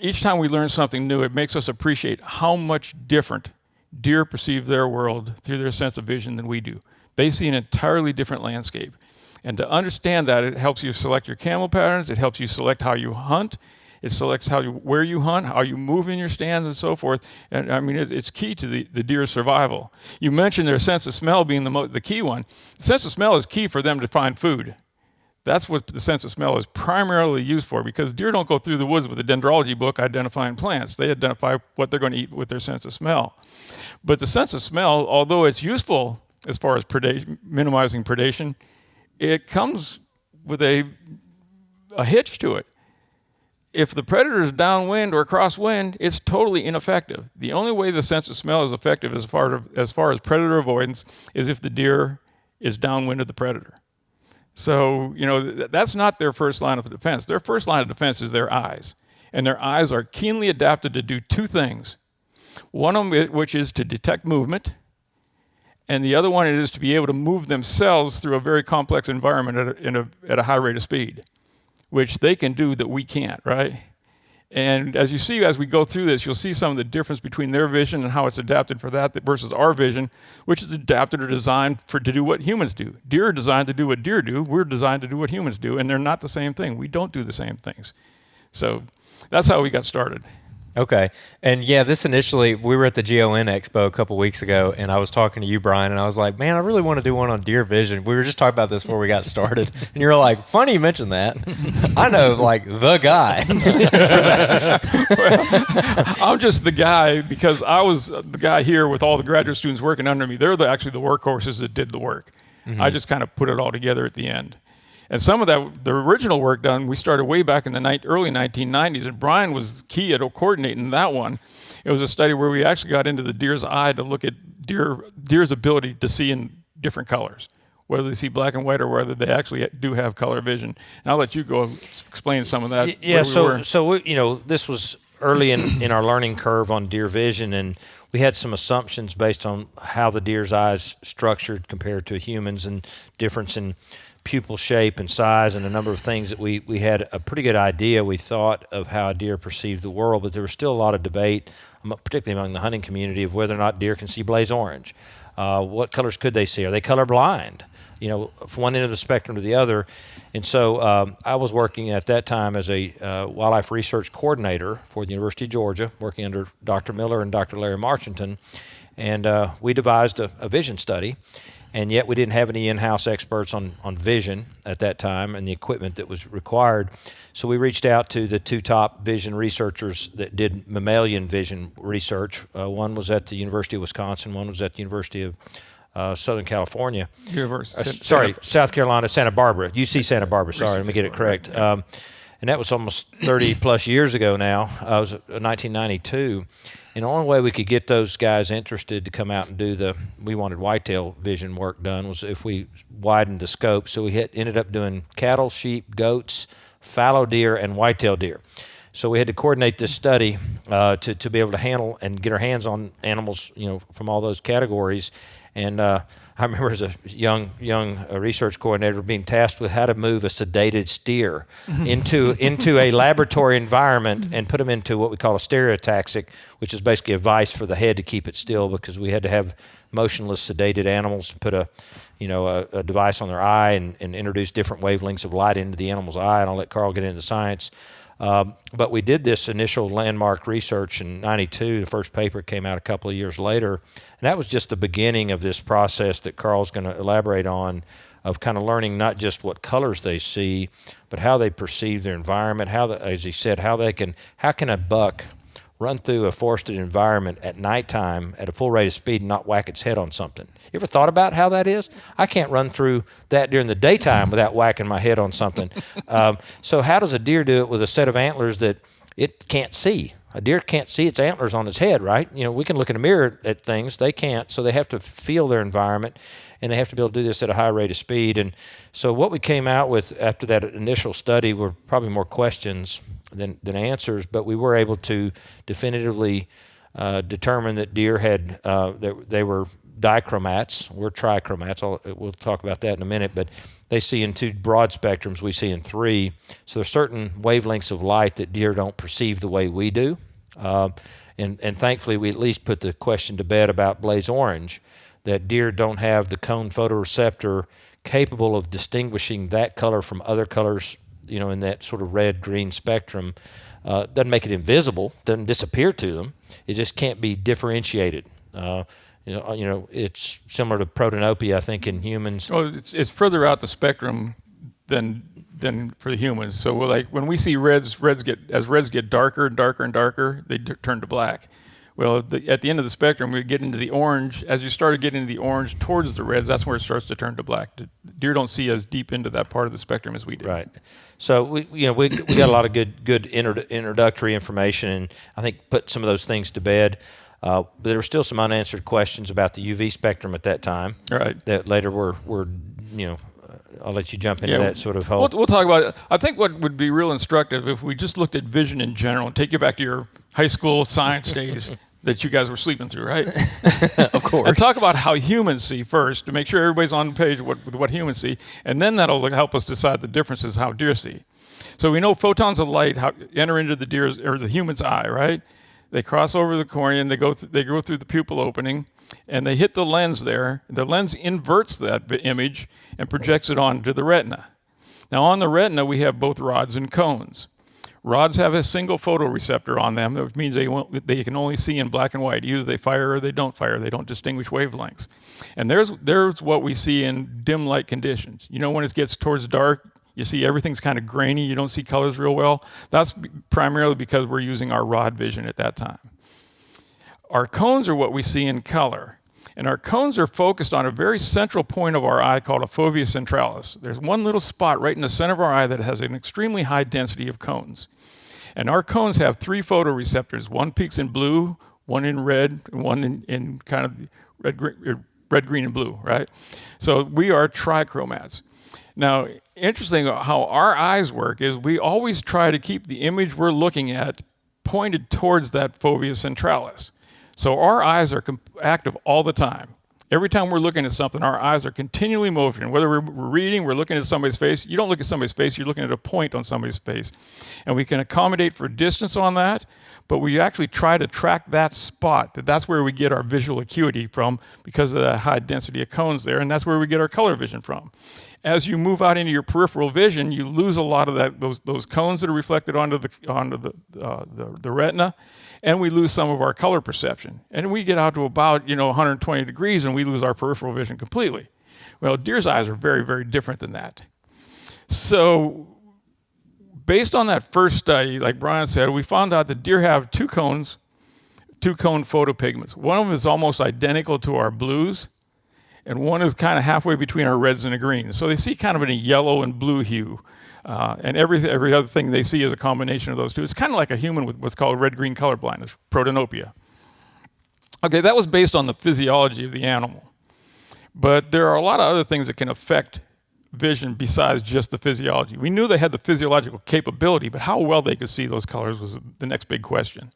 each time we learn something new, it makes us appreciate how much different deer perceive their world through their sense of vision than we do. They see an entirely different landscape. And to understand that, it helps you select your camo patterns, it helps you select how you hunt, it selects where you hunt, how you move in your stands, and so forth. And I mean, it's key to the deer's survival. You mentioned their sense of smell being the key one. The sense of smell is key for them to find food. That's what the sense of smell is primarily used for, because deer don't go through the woods with a dendrology book identifying plants. They identify what they're going to eat with their sense of smell. But the sense of smell, although it's useful as far as minimizing predation, it comes with a hitch to it. If the predator is downwind or crosswind, it's totally ineffective. The only way the sense of smell is effective as far as predator avoidance is if the deer is downwind of the predator. So, that's not their first line of defense. Their first line of defense is their eyes. And their eyes are keenly adapted to do two things. One of them, which is to detect movement, and the other one is to be able to move themselves through a very complex environment at a high rate of speed, which they can do that we can't, right? And as you see, as we go through this, you'll see some of the difference between their vision and how it's adapted for that versus our vision, which is adapted or designed to do what humans do. Deer are designed to do what deer do. We're designed to do what humans do, and they're not the same thing. We don't do the same things. So that's how we got started. Okay. And yeah, we were at the GON Expo a couple weeks ago, and I was talking to you, Brian, and I was like, man, I really want to do one on deer vision. We were just talking about this before we got started. And you were like, funny you mentioned that. I know, like, the guy. Well, I'm just the guy because I was the guy here with all the graduate students working under me. They're actually the workhorses that did the work. Mm-hmm. I just kind of put it all together at the end. And some of the original work done, we started way back in the early 1990s, and Brian was key at coordinating that one. It was a study where we actually got into the deer's eye to look at deer's ability to see in different colors, whether they see black and white or whether they actually do have color vision. And I'll let you go explain some of that. Yeah, this was early in our learning curve on deer vision, and we had some assumptions based on how the deer's eyes structured compared to humans and difference in pupil shape and size and a number of things that we had a pretty good idea, we thought, of how a deer perceived the world, but there was still a lot of debate, particularly among the hunting community, of whether or not deer can see blaze orange. What colors could they see? Are they colorblind? From one end of the spectrum to the other. And so I was working at that time as a wildlife research coordinator for the University of Georgia, working under Dr. Miller and Dr. Larry Marchington, and we devised a vision study. And yet we didn't have any in-house experts on vision at that time and the equipment that was required. So we reached out to the two top vision researchers that did mammalian vision research. One was at the University of Wisconsin, one was at the University of Southern California. South Carolina, Santa Barbara, UC Santa Barbara, sorry, let me get it correct. And that was almost 30 plus years ago now. It was 1992. And the only way we could get those guys interested to come out and we wanted whitetail vision work done, was if we widened the scope. So we ended up doing cattle, sheep, goats, fallow deer, and whitetail deer. So we had to coordinate this study to be able to handle and get our hands on animals, from all those categories. And I remember as a young research coordinator being tasked with how to move a sedated steer into a laboratory environment and put them into what we call a stereotaxic, which is basically a vice for the head to keep it still, because we had to have motionless sedated animals to put a device on their eye and introduce different wavelengths of light into the animal's eye. And I'll let Karl get into the science. But we did this initial landmark research in '92. The first paper came out a couple of years later. And that was just the beginning of this process that Karl's going to elaborate on, of kind of learning not just what colors they see, but how they perceive their environment, as he said, how can a buck run through a forested environment at nighttime at a full rate of speed and not whack its head on something. You ever thought about how that is? I can't run through that during the daytime without whacking my head on something. So how does a deer do it with a set of antlers that it can't see? A deer can't see its antlers on its head, right? We can look in a mirror at things. They can't, so they have to feel their environment, and they have to be able to do this at a high rate of speed. And so what we came out with after that initial study were probably more questions than answers, but we were able to definitively determine that deer had that they were dichromats. We're trichromats. We'll talk about that in a minute, but they see in 2 broad spectrums, we see in 3. So there's certain wavelengths of light that deer don't perceive the way we do. And thankfully, we at least put the question to bed about blaze orange, that deer don't have the cone photoreceptor capable of distinguishing that color from other colors, in that sort of red-green spectrum. Doesn't make it invisible, doesn't disappear to them. It just can't be differentiated. It's similar to protanopia, I think, in humans. Well, it's further out the spectrum than for the humans. So when we see reds get darker and darker and darker, they turn to black. Well, at the end of the spectrum, we get into the orange. As you start getting into the orange towards the reds, that's where it starts to turn to black. Deer don't see as deep into that part of the spectrum as we do. Right. So we got a lot of good introductory information, and I think put some of those things to bed. But there were still some unanswered questions about the UV spectrum at that time. Right. That later were I'll let you jump into that sort of whole. We'll talk about it. I think what would be real instructive if we just looked at vision in general and take you back to your high school science days that you guys were sleeping through, right? Of course. And talk about how humans see first to make sure everybody's on page with what humans see, and then that'll help us decide the differences how deer see. So we know photons of light enter into the deer's or the human's eye, right? They cross over the cornea and they go through the pupil opening, and they hit the lens there. The lens inverts that image and projects it onto the retina. Now on the retina we have both rods and cones. Rods have a single photoreceptor on them, which means they can only see in black and white. Either they fire or they don't fire. They don't distinguish wavelengths. And there's what we see in dim light conditions. When it gets towards dark, you see everything's kind of grainy. You don't see colors real well. That's primarily because we're using our rod vision at that time. Our cones are what we see in color. And our cones are focused on a very central point of our eye called a fovea centralis. There's one little spot right in the center of our eye that has an extremely high density of cones. And our cones have 3 photoreceptors. One peaks in blue, one in red, and one in kind of red, green, and blue, right? So we are trichromats. Now, interesting how our eyes work is we always try to keep the image we're looking at pointed towards that fovea centralis. So our eyes are active all the time. Every time we're looking at something, our eyes are continually motioning. Whether we're reading, we're looking at somebody's face. You don't look at somebody's face, you're looking at a point on somebody's face. And we can accommodate for distance on that, but we actually try to track that spot. That's where we get our visual acuity from because of the high density of cones there, and that's where we get our color vision from. As you move out into your peripheral vision, you lose a lot of those cones that are reflected onto the retina, and we lose some of our color perception. And we get out to about 120 degrees, and we lose our peripheral vision completely. Well, deer's eyes are very, very different than that. So, based on that first study, like Brian said, we found out that deer have 2 cone photopigments. One of them is almost identical to our blues, and one is kind of halfway between our reds and the greens. So they see kind of in a yellow and blue hue. And every other thing they see is a combination of those 2. It's kind of like a human with what's called red-green color blindness, protanopia. Okay, that was based on the physiology of the animal. But there are a lot of other things that can affect vision besides just the physiology. We knew they had the physiological capability, but how well they could see those colors was the next big question.